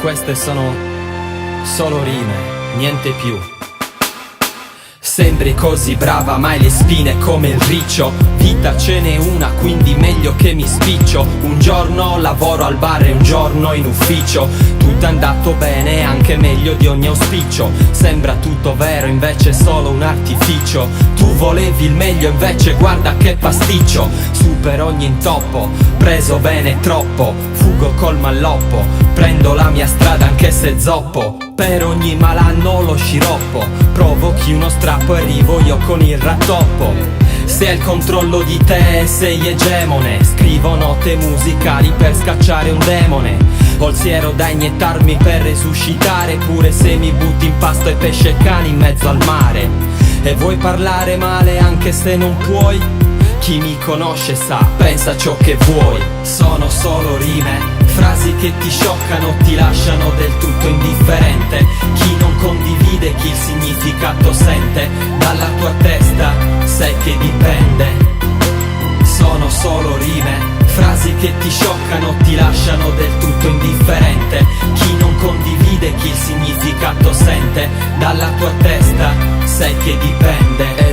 queste sono solo rime, niente più. Sembri così brava ma hai le spine come il riccio. Vita ce n'è una, quindi meglio che mi spiccio. Un giorno lavoro al bar e un giorno in ufficio. Tutto è andato bene, anche meglio di ogni auspicio. Sembra tutto vero, invece è solo un artificio. Tu volevi il meglio, invece guarda che pasticcio. Supero ogni intoppo, preso bene troppo. Fugo col malloppo, prendo la mia strada anche se zoppo. Per ogni malanno lo sciroppo, provochi uno strappo e arrivo io con il rattoppo. Se hai il controllo di te sei egemone. Scrivo note musicali per scacciare un demone. Ho il siero da iniettarmi per resuscitare. Pure se mi butti in pasto e pesce e cani in mezzo al mare. E vuoi parlare male anche se non puoi? Chi mi conosce sa, pensa ciò che vuoi. Sono solo rime, frasi che ti scioccano, ti lasciano del tutto indifferente. Chi non condivide, chi il significato sente, dalla tua testa sai che dipende. Sono solo rime, frasi che ti scioccano, ti lasciano del tutto indifferente. Chi non condivide, chi il significato sente, dalla tua testa sai che dipende.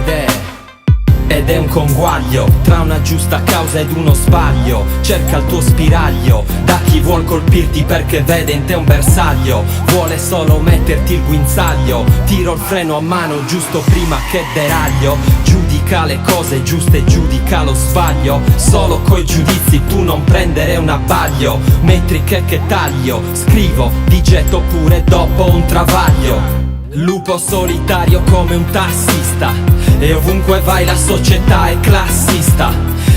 Ed è un conguaglio tra una giusta causa ed uno sbaglio. Cerca il tuo spiraglio da chi vuol colpirti perché vede in te un bersaglio. Vuole solo metterti il guinzaglio. Tiro il freno a mano giusto prima che deraglio. Giudica le cose giuste, giudica lo sbaglio. Solo coi giudizi tu non prendere un abbaglio. Metriche che taglio, scrivo, digetto pure dopo un travaglio. Lupo solitario come un tassista, e ovunque vai la società è classista.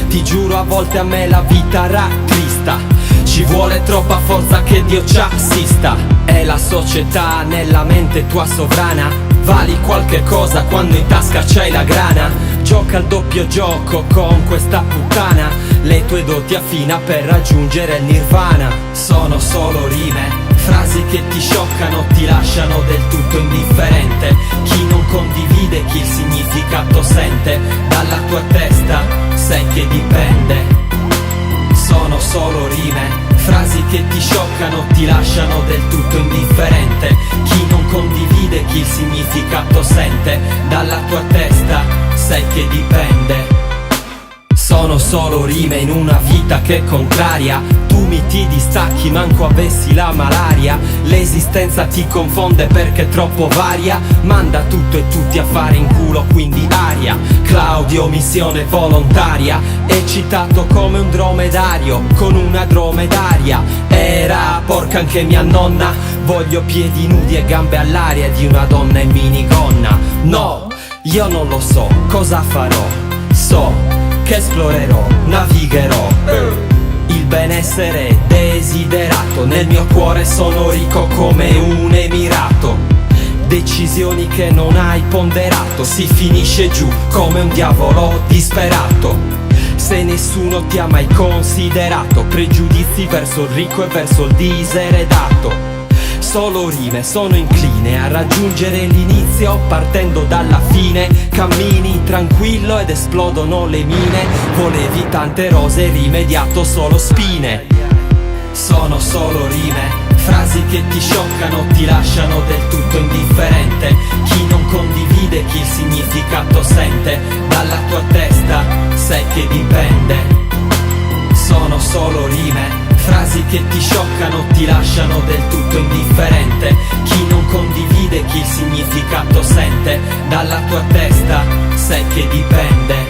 Ti giuro a volte a me la vita rattrista. Ci vuole troppa forza che Dio ci assista. È la società nella mente tua sovrana. Vali qualche cosa quando in tasca c'hai la grana. Gioca al doppio gioco con questa puttana. Le tue doti affina per raggiungere il nirvana. Sono solo rime, frasi che ti scioccano, ti lasciano del tutto indifferente. Chi non condivide, chi il significato sente, dalla tua testa sai che dipende. Sono solo rime, frasi che ti scioccano, ti lasciano del tutto indifferente. Chi non condivide, chi il significato sente, dalla tua testa sai che dipende. Sono solo rime in una vita che è contraria. Tu ti distacchi manco avessi la malaria. L'esistenza ti confonde perché è troppo varia. Manda tutto e tutti a fare in culo, quindi aria. Claudio, missione volontaria. Eccitato come un dromedario con una dromedaria. Era porca anche mia nonna. Voglio piedi nudi e gambe all'aria di una donna in minigonna. No, io non lo so cosa farò. So che esplorerò, navigherò. Il benessere è desiderato. Nel mio cuore sono ricco come un emirato. Decisioni che non hai ponderato. Si finisce giù come un diavolo disperato. Se nessuno ti ha mai considerato. Pregiudizi verso il ricco e verso il diseredato. Solo rime, sono incline a raggiungere l'inizio partendo dalla fine. Cammini tranquillo ed esplodono le mine. Volevi tante rose, rimediato solo spine. Sono solo rime, frasi che ti scioccano, ti lasciano del tutto indifferente. Chi non condivide, chi il significato sente, dalla tua testa sai che dipende. Sono solo rime, frasi che ti scioccano, ti lasciano del tutto indifferente. Chi non condivide, chi il significato sente, dalla tua testa sai che dipende.